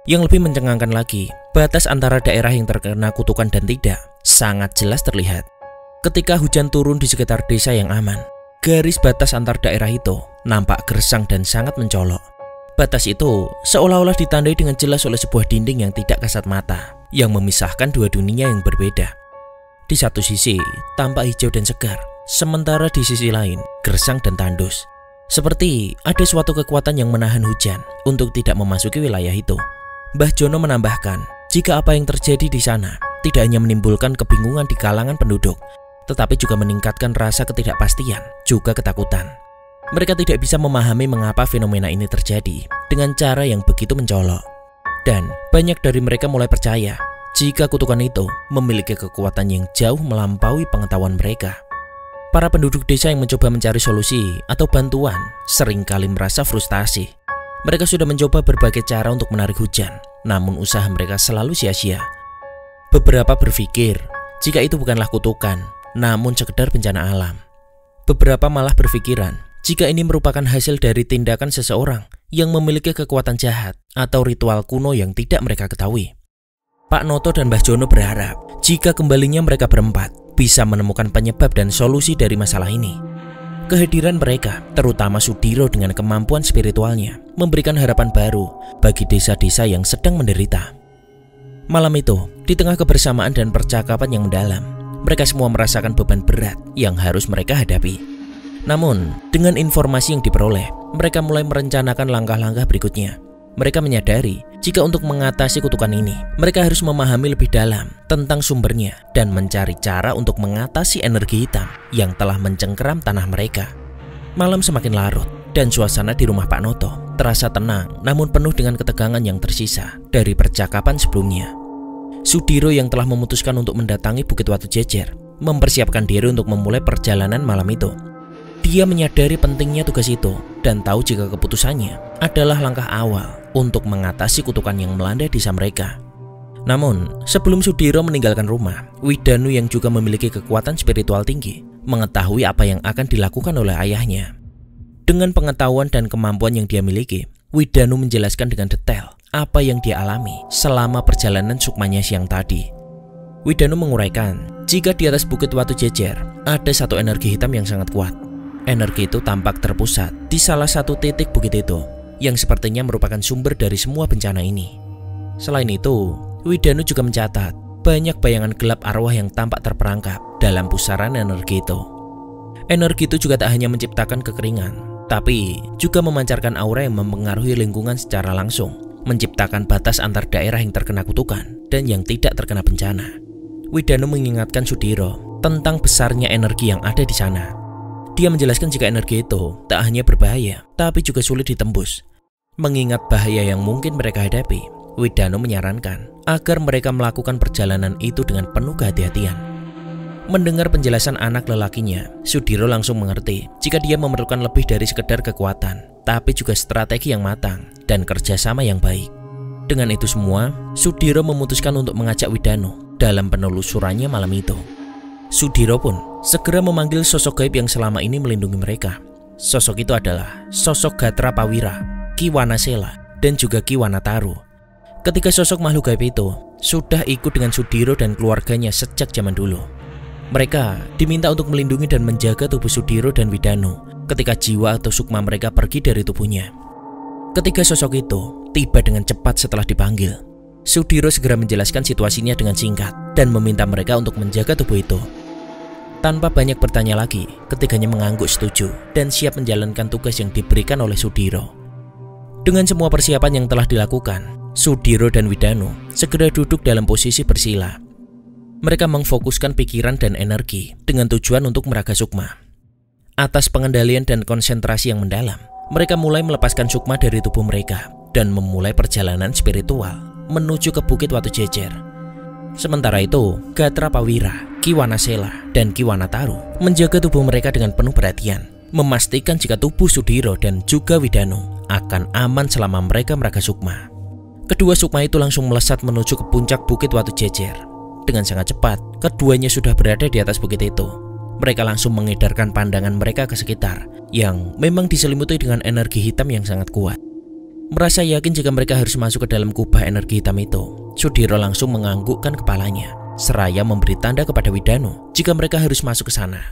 Yang lebih mencengangkan lagi, batas antara daerah yang terkena kutukan dan tidak sangat jelas terlihat. Ketika hujan turun di sekitar desa yang aman, garis batas antar daerah itu nampak gersang dan sangat mencolok. Batas itu seolah-olah ditandai dengan jelas oleh sebuah dinding yang tidak kasat mata, yang memisahkan dua dunia yang berbeda. Di satu sisi, tampak hijau dan segar, sementara di sisi lain, gersang dan tandus. Seperti ada suatu kekuatan yang menahan hujan untuk tidak memasuki wilayah itu. Mbah Jono menambahkan, jika apa yang terjadi di sana tidak hanya menimbulkan kebingungan di kalangan penduduk, tetapi juga meningkatkan rasa ketidakpastian, juga ketakutan. Mereka tidak bisa memahami mengapa fenomena ini terjadi dengan cara yang begitu mencolok. Dan banyak dari mereka mulai percaya jika kutukan itu memiliki kekuatan yang jauh melampaui pengetahuan mereka. Para penduduk desa yang mencoba mencari solusi atau bantuan seringkali merasa frustasi. Mereka sudah mencoba berbagai cara untuk menarik hujan, namun usaha mereka selalu sia-sia. Beberapa berpikir jika itu bukanlah kutukan, namun sekedar bencana alam. Beberapa malah berpikiran jika ini merupakan hasil dari tindakan seseorang yang memiliki kekuatan jahat atau ritual kuno yang tidak mereka ketahui. Pak Noto dan Mbah Jono berharap jika kembalinya mereka berempat bisa menemukan penyebab dan solusi dari masalah ini. Kehadiran mereka, terutama Sudiro dengan kemampuan spiritualnya, memberikan harapan baru bagi desa-desa yang sedang menderita. Malam itu, di tengah kebersamaan dan percakapan yang mendalam, mereka semua merasakan beban berat yang harus mereka hadapi. Namun, dengan informasi yang diperoleh, mereka mulai merencanakan langkah-langkah berikutnya. Mereka menyadari jika untuk mengatasi kutukan ini, mereka harus memahami lebih dalam tentang sumbernya dan mencari cara untuk mengatasi energi hitam yang telah mencengkeram tanah mereka. Malam semakin larut dan suasana di rumah Pak Noto terasa tenang namun penuh dengan ketegangan yang tersisa dari percakapan sebelumnya. Sudiro yang telah memutuskan untuk mendatangi Bukit Watu Jejer mempersiapkan diri untuk memulai perjalanan malam itu. Dia menyadari pentingnya tugas itu dan tahu jika keputusannya adalah langkah awal untuk mengatasi kutukan yang melanda desa mereka. Namun, sebelum Sudiro meninggalkan rumah, Widanu yang juga memiliki kekuatan spiritual tinggi mengetahui apa yang akan dilakukan oleh ayahnya. Dengan pengetahuan dan kemampuan yang dia miliki, Widanu menjelaskan dengan detail apa yang dia alami selama perjalanan sukmanya siang tadi. Widanu menguraikan jika di atas Bukit Watu Jejer ada satu energi hitam yang sangat kuat. Energi itu tampak terpusat di salah satu titik bukit itu, yang sepertinya merupakan sumber dari semua bencana ini. Selain itu, Widanu juga mencatat banyak bayangan gelap arwah yang tampak terperangkap dalam pusaran energi itu. Energi itu juga tak hanya menciptakan kekeringan, tapi juga memancarkan aura yang mempengaruhi lingkungan secara langsung, menciptakan batas antar daerah yang terkena kutukan dan yang tidak terkena bencana. Widanu mengingatkan Sudiro tentang besarnya energi yang ada di sana. Dia menjelaskan jika energi itu tak hanya berbahaya, tapi juga sulit ditembus. Mengingat bahaya yang mungkin mereka hadapi, Widanu menyarankan agar mereka melakukan perjalanan itu dengan penuh kehati-hatian. Mendengar penjelasan anak lelakinya, Sudiro langsung mengerti jika dia memerlukan lebih dari sekedar kekuatan, tapi juga strategi yang matang dan kerjasama yang baik. Dengan itu semua, Sudiro memutuskan untuk mengajak Widanu dalam penelusurannya malam itu. Sudiro pun segera memanggil sosok gaib yang selama ini melindungi mereka. Sosok itu adalah sosok Gatra Pawira, Ki Wanasela, dan juga Ki Wanataru. Ketika sosok makhluk gaib itu sudah ikut dengan Sudiro dan keluarganya sejak zaman dulu. Mereka diminta untuk melindungi dan menjaga tubuh Sudiro dan Widanu ketika jiwa atau sukma mereka pergi dari tubuhnya. Ketika sosok itu tiba dengan cepat setelah dipanggil, Sudiro segera menjelaskan situasinya dengan singkat dan meminta mereka untuk menjaga tubuh itu. Tanpa banyak bertanya lagi, ketiganya mengangguk setuju dan siap menjalankan tugas yang diberikan oleh Sudiro. Dengan semua persiapan yang telah dilakukan, Sudiro dan Widanu segera duduk dalam posisi bersila. Mereka memfokuskan pikiran dan energi dengan tujuan untuk meraga sukma. Atas pengendalian dan konsentrasi yang mendalam, mereka mulai melepaskan sukma dari tubuh mereka dan memulai perjalanan spiritual menuju ke Bukit Watu Jejer. Sementara itu, Gatra Pawira, Ki Wanasela, dan Ki Wanataru menjaga tubuh mereka dengan penuh perhatian, memastikan jika tubuh Sudiro dan juga Widanu akan aman selama mereka meraga sukma. Kedua sukma itu langsung melesat menuju ke puncak bukit Watu Jejer. Dengan sangat cepat, keduanya sudah berada di atas bukit itu. Mereka langsung mengedarkan pandangan mereka ke sekitar, yang memang diselimuti dengan energi hitam yang sangat kuat. Merasa yakin jika mereka harus masuk ke dalam kubah energi hitam itu, Sudiro langsung menganggukkan kepalanya, seraya memberi tanda kepada Widanu jika mereka harus masuk ke sana.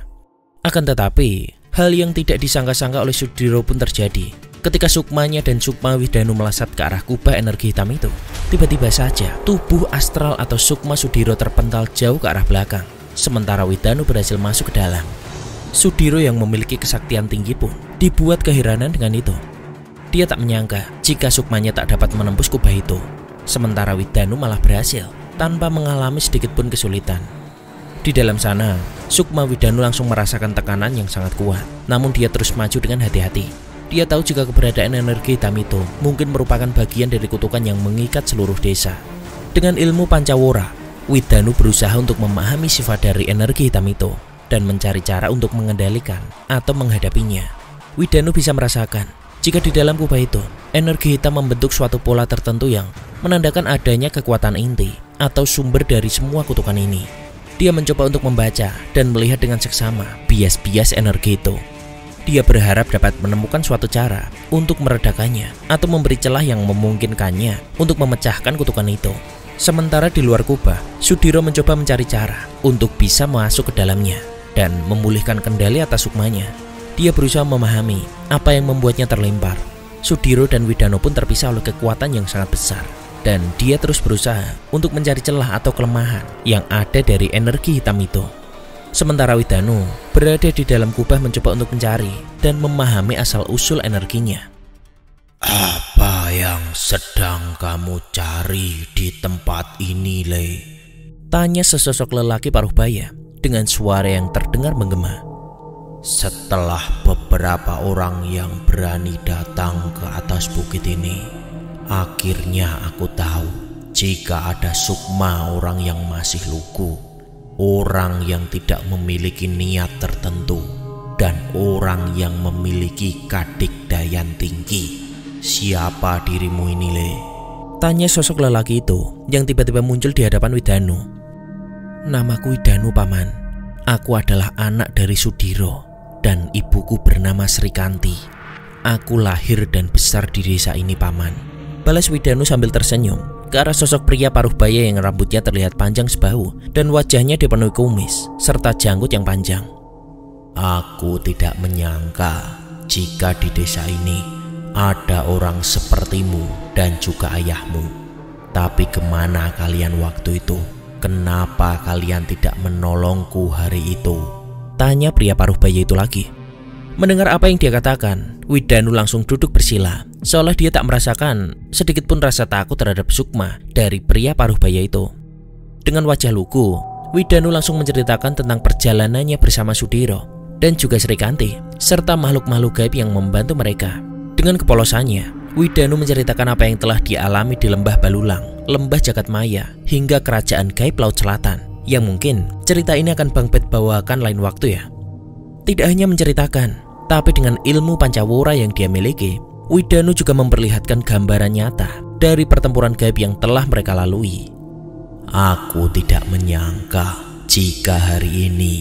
Akan tetapi, hal yang tidak disangka-sangka oleh Sudiro pun terjadi. Ketika sukmanya dan sukma Widanu melesat ke arah kubah energi hitam itu, tiba-tiba saja tubuh astral atau sukma Sudiro terpental jauh ke arah belakang, sementara Widanu berhasil masuk ke dalam. Sudiro yang memiliki kesaktian tinggi pun dibuat keheranan dengan itu. Dia tak menyangka jika sukmanya tak dapat menembus kubah itu, sementara Widanu malah berhasil tanpa mengalami sedikit pun kesulitan. Di dalam sana, sukma Widanu langsung merasakan tekanan yang sangat kuat, namun dia terus maju dengan hati-hati. Dia tahu jika keberadaan energi hitam itu mungkin merupakan bagian dari kutukan yang mengikat seluruh desa. Dengan ilmu Pancawara, Widanu berusaha untuk memahami sifat dari energi hitam itu dan mencari cara untuk mengendalikan atau menghadapinya. Widanu bisa merasakan jika di dalam kubah itu, energi hitam membentuk suatu pola tertentu yang menandakan adanya kekuatan inti atau sumber dari semua kutukan ini. Dia mencoba untuk membaca dan melihat dengan seksama bias-bias energi itu. Dia berharap dapat menemukan suatu cara untuk meredakannya atau memberi celah yang memungkinkannya untuk memecahkan kutukan itu. Sementara di luar kubah, Sudiro mencoba mencari cara untuk bisa masuk ke dalamnya dan memulihkan kendali atas sukmanya. Dia berusaha memahami apa yang membuatnya terlempar. Sudiro dan Widanu pun terpisah oleh kekuatan yang sangat besar, dan dia terus berusaha untuk mencari celah atau kelemahan yang ada dari energi hitam itu. Sementara Widanu berada di dalam kubah mencoba untuk mencari dan memahami asal-usul energinya. Apa yang sedang kamu cari di tempat ini, Le? Tanya sesosok lelaki paruh baya dengan suara yang terdengar menggema. Setelah beberapa orang yang berani datang ke atas bukit ini, akhirnya aku tahu jika ada sukma orang yang masih lugu, orang yang tidak memiliki niat tertentu, dan orang yang memiliki kadikdayan tinggi. Siapa dirimu ini, Le? Tanya sosok lelaki itu yang tiba-tiba muncul di hadapan Widanu. Namaku Widanu, Paman. Aku adalah anak dari Sudiro dan ibuku bernama Srikanti. Aku lahir dan besar di desa ini, Paman. Balas Widanu sambil tersenyum ke arah sosok pria paruh baya yang rambutnya terlihat panjang sebahu dan wajahnya dipenuhi kumis serta janggut yang panjang. Aku tidak menyangka jika di desa ini ada orang sepertimu dan juga ayahmu. Tapi kemana kalian waktu itu? Kenapa kalian tidak menolongku hari itu? Tanya pria paruh baya itu lagi. Mendengar apa yang dia katakan, Widanu langsung duduk bersila, seolah dia tak merasakan sedikit pun rasa takut terhadap sukma dari pria paruh baya itu. Dengan wajah lugu, Widanu langsung menceritakan tentang perjalanannya bersama Sudiro dan juga Srikanti, serta makhluk-makhluk gaib yang membantu mereka. Dengan kepolosannya, Widanu menceritakan apa yang telah dialami di Lembah Balulang, Lembah Jagadmaya, hingga Kerajaan Gaib Laut Selatan, yang mungkin cerita ini akan Bang Bet bawakan lain waktu ya. Tidak hanya menceritakan, tapi dengan ilmu Pancawara yang dia miliki, Widanu juga memperlihatkan gambaran nyata dari pertempuran gaib yang telah mereka lalui. Aku tidak menyangka jika hari ini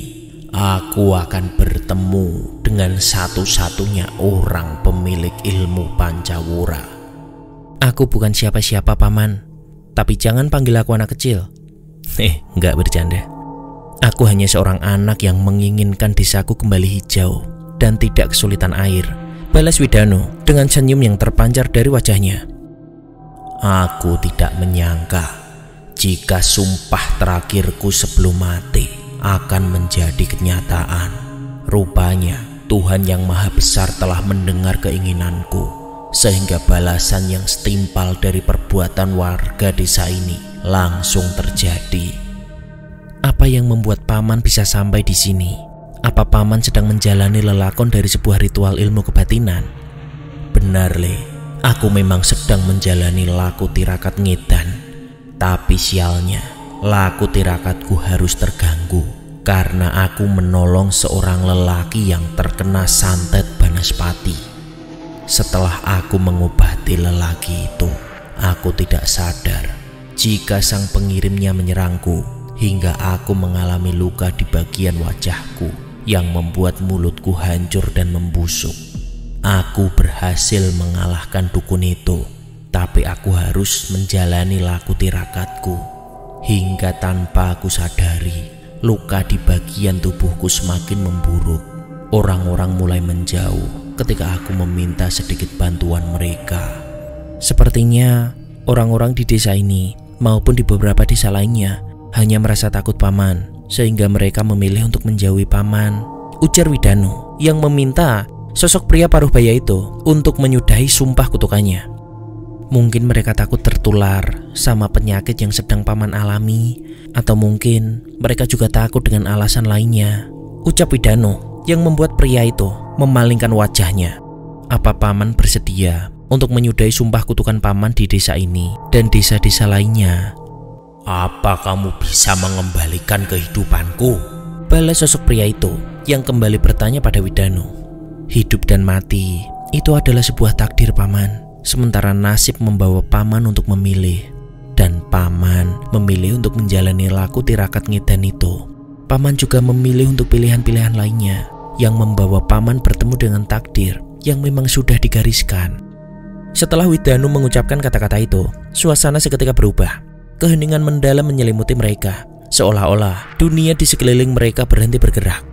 aku akan bertemu dengan satu-satunya orang pemilik ilmu Pancawara. Aku bukan siapa-siapa, Paman, tapi jangan panggil aku anak kecil. Enggak bercanda. Aku hanya seorang anak yang menginginkan desaku kembali hijau dan tidak kesulitan air. Balas Widanu dengan senyum yang terpancar dari wajahnya. Aku tidak menyangka jika sumpah terakhirku sebelum mati akan menjadi kenyataan. Rupanya Tuhan yang Maha Besar telah mendengar keinginanku, sehingga balasan yang setimpal dari perbuatan warga desa ini langsung terjadi. Apa yang membuat Paman bisa sampai di sini? Apa Paman sedang menjalani lelakon dari sebuah ritual ilmu kebatinan? Benar, Le. Aku memang sedang menjalani laku tirakat ngedan. Tapi sialnya, laku tirakatku harus terganggu karena aku menolong seorang lelaki yang terkena santet Banaspati. Setelah aku mengobati lelaki itu, Aku tidak sadar jika sang pengirimnya menyerangku hingga aku mengalami luka di bagian wajahku yang membuat mulutku hancur dan membusuk. Aku berhasil mengalahkan dukun itu, tapi aku harus menjalani laku tirakatku. Hingga tanpa aku sadari, luka di bagian tubuhku semakin memburuk. Orang-orang mulai menjauh ketika aku meminta sedikit bantuan mereka. Sepertinya orang-orang di desa ini maupun di beberapa desa lainnya hanya merasa takut paman, sehingga mereka memilih untuk menjauhi paman, ujar Widanu yang meminta sosok pria paruh baya itu untuk menyudahi sumpah kutukannya. Mungkin mereka takut tertular sama penyakit yang sedang paman alami, atau mungkin mereka juga takut dengan alasan lainnya, ucap Widanu yang membuat pria itu memalingkan wajahnya. Apa paman bersedia untuk menyudahi sumpah kutukan paman di desa ini dan desa-desa lainnya? Apa kamu bisa mengembalikan kehidupanku? Balas sosok pria itu yang kembali bertanya pada Widanu. Hidup dan mati itu adalah sebuah takdir paman. Sementara nasib membawa paman untuk memilih, dan paman memilih untuk menjalani laku tirakat ngedan itu. Paman juga memilih untuk pilihan-pilihan lainnya yang membawa paman bertemu dengan takdir yang memang sudah digariskan. Setelah Widanu mengucapkan kata-kata itu, suasana seketika berubah. Keheningan mendalam menyelimuti mereka, seolah-olah dunia di sekeliling mereka berhenti bergerak.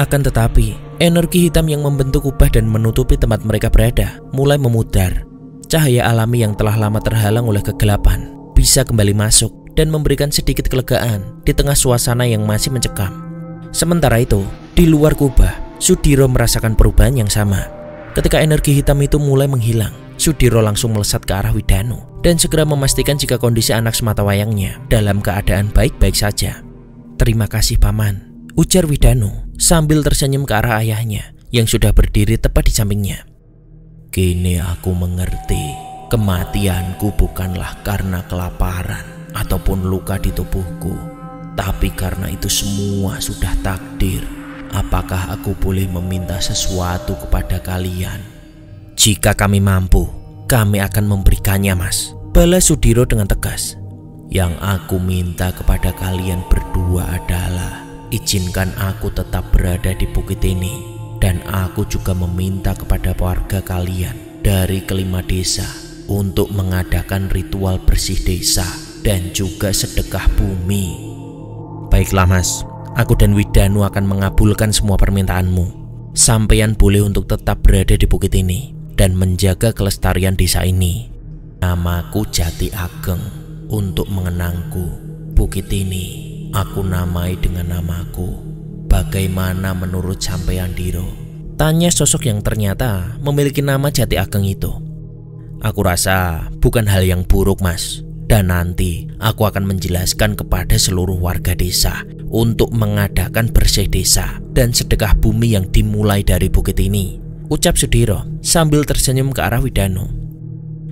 Akan tetapi, energi hitam yang membentuk kubah dan menutupi tempat mereka berada mulai memudar. Cahaya alami yang telah lama terhalang oleh kegelapan bisa kembali masuk dan memberikan sedikit kelegaan di tengah suasana yang masih mencekam. Sementara itu, di luar kubah, Sudiro merasakan perubahan yang sama. Ketika energi hitam itu mulai menghilang, Sudiro langsung melesat ke arah Widanu dan segera memastikan jika kondisi anak sematawayangnya dalam keadaan baik-baik saja. Terima kasih paman, ujar Widanu sambil tersenyum ke arah ayahnya yang sudah berdiri tepat di sampingnya. Kini aku mengerti, kematianku bukanlah karena kelaparan ataupun luka di tubuhku, tapi karena itu semua sudah takdir. Apakah aku boleh meminta sesuatu kepada kalian? Jika kami mampu, kami akan memberikannya, Mas, balas Sudiro dengan tegas. Yang aku minta kepada kalian berdua adalah izinkan aku tetap berada di bukit ini. Dan aku juga meminta kepada warga kalian dari kelima desa untuk mengadakan ritual bersih desa dan juga sedekah bumi. Baiklah Mas, aku dan Widanu akan mengabulkan semua permintaanmu. Sampeyan boleh untuk tetap berada di bukit ini dan menjaga kelestarian desa ini. Namaku Jati Ageng. Untuk mengenangku, bukit ini aku namai dengan namaku. Bagaimana menurut sampean Diro? Tanya sosok yang ternyata memiliki nama Jati Ageng itu. Aku rasa bukan hal yang buruk Mas. Dan nanti aku akan menjelaskan kepada seluruh warga desa untuk mengadakan bersih desa dan sedekah bumi yang dimulai dari bukit ini, ucap Sudiro sambil tersenyum ke arah Widanu.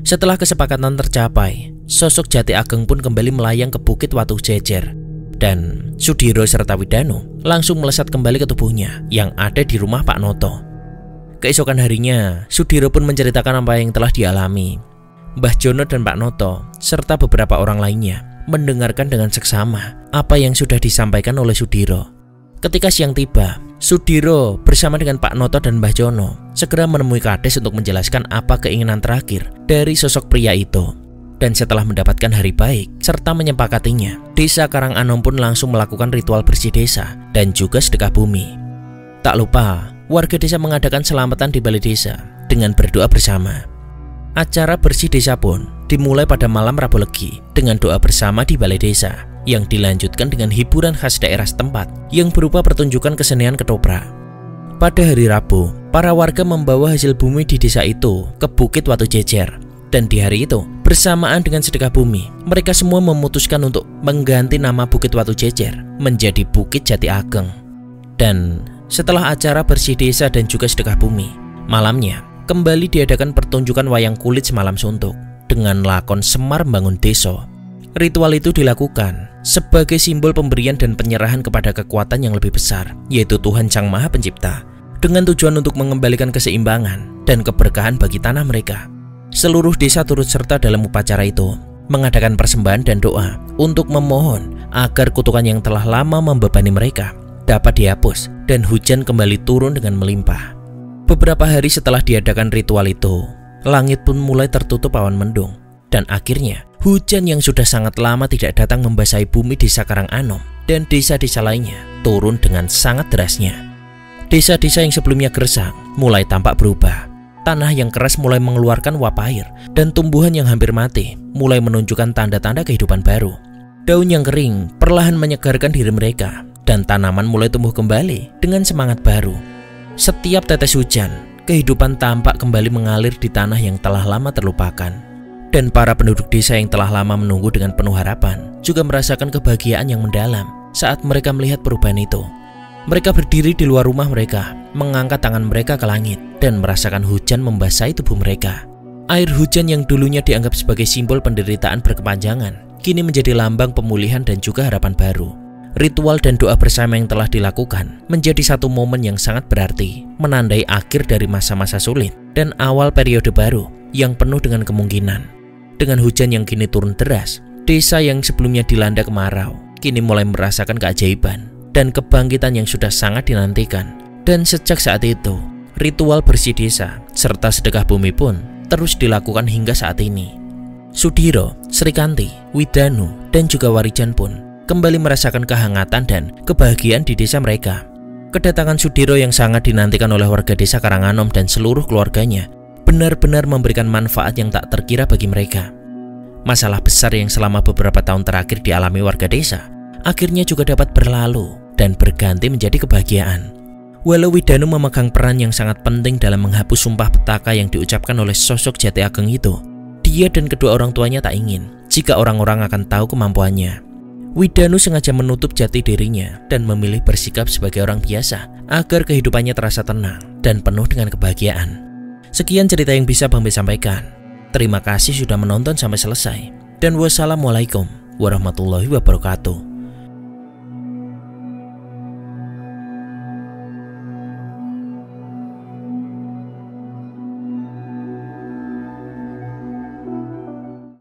Setelah kesepakatan tercapai, sosok Jati Ageng pun kembali melayang ke bukit Watu Jejer. Dan Sudiro serta Widanu langsung melesat kembali ke tubuhnya yang ada di rumah Pak Noto. Keesokan harinya, Sudiro pun menceritakan apa yang telah dialami. Mbah Jono dan Pak Noto serta beberapa orang lainnya mendengarkan dengan seksama apa yang sudah disampaikan oleh Sudiro. Ketika siang tiba, Sudiro bersama dengan Pak Noto dan Mbah Jono segera menemui Kades untuk menjelaskan apa keinginan terakhir dari sosok pria itu. Dan setelah mendapatkan hari baik serta menyepakatinya, desa Karanganom pun langsung melakukan ritual bersih desa dan juga sedekah bumi. Tak lupa, warga desa mengadakan selamatan di balai desa dengan berdoa bersama. Acara bersih desa pun dimulai pada malam Rabu Legi dengan doa bersama di balai desa yang dilanjutkan dengan hiburan khas daerah setempat yang berupa pertunjukan kesenian ketoprak. Pada hari Rabu, para warga membawa hasil bumi di desa itu ke Bukit Watu Jejer. Dan di hari itu, bersamaan dengan sedekah bumi, mereka semua memutuskan untuk mengganti nama Bukit Watu Jejer menjadi Bukit Jati Ageng. Dan setelah acara bersih desa dan juga sedekah bumi, malamnya kembali diadakan pertunjukan wayang kulit semalam suntuk dengan lakon Semar Bangun Deso. Ritual itu dilakukan sebagai simbol pemberian dan penyerahan kepada kekuatan yang lebih besar, yaitu Tuhan Sang Maha Pencipta, dengan tujuan untuk mengembalikan keseimbangan dan keberkahan bagi tanah mereka. Seluruh desa turut serta dalam upacara itu, mengadakan persembahan dan doa untuk memohon agar kutukan yang telah lama membebani mereka dapat dihapus dan hujan kembali turun dengan melimpah. Beberapa hari setelah diadakan ritual itu, langit pun mulai tertutup awan mendung, dan akhirnya hujan yang sudah sangat lama tidak datang membasahi bumi desa Karanganom dan desa-desa lainnya turun dengan sangat derasnya. Desa-desa yang sebelumnya gersang mulai tampak berubah. Tanah yang keras mulai mengeluarkan uap air, dan tumbuhan yang hampir mati mulai menunjukkan tanda-tanda kehidupan baru. Daun yang kering perlahan menyegarkan diri mereka, dan tanaman mulai tumbuh kembali dengan semangat baru. Setiap tetes hujan, kehidupan tampak kembali mengalir di tanah yang telah lama terlupakan. Dan para penduduk desa yang telah lama menunggu dengan penuh harapan juga merasakan kebahagiaan yang mendalam saat mereka melihat perubahan itu. Mereka berdiri di luar rumah mereka, mengangkat tangan mereka ke langit, dan merasakan hujan membasahi tubuh mereka. Air hujan yang dulunya dianggap sebagai simbol penderitaan berkepanjangan, kini menjadi lambang pemulihan dan juga harapan baru. Ritual dan doa bersama yang telah dilakukan menjadi satu momen yang sangat berarti, menandai akhir dari masa-masa sulit dan awal periode baru yang penuh dengan kemungkinan. Dengan hujan yang kini turun deras, desa yang sebelumnya dilanda kemarau kini mulai merasakan keajaiban dan kebangkitan yang sudah sangat dinantikan. Dan sejak saat itu, ritual bersih desa serta sedekah bumi pun terus dilakukan hingga saat ini. Sudiro, Srikanti, Widanu, dan juga Warijan pun kembali merasakan kehangatan dan kebahagiaan di desa mereka. Kedatangan Sudiro yang sangat dinantikan oleh warga desa Karanganom dan seluruh keluarganya benar-benar memberikan manfaat yang tak terkira bagi mereka. Masalah besar yang selama beberapa tahun terakhir dialami warga desa akhirnya juga dapat berlalu dan berganti menjadi kebahagiaan. Walau Widanu memegang peran yang sangat penting dalam menghapus sumpah petaka yang diucapkan oleh sosok Jati Ageng itu, dia dan kedua orang tuanya tak ingin jika orang-orang akan tahu kemampuannya. Widanu sengaja menutup jati dirinya dan memilih bersikap sebagai orang biasa agar kehidupannya terasa tenang dan penuh dengan kebahagiaan. Sekian cerita yang bisa Bang B sampaikan. Terima kasih sudah menonton sampai selesai. Dan wassalamualaikum warahmatullahi wabarakatuh.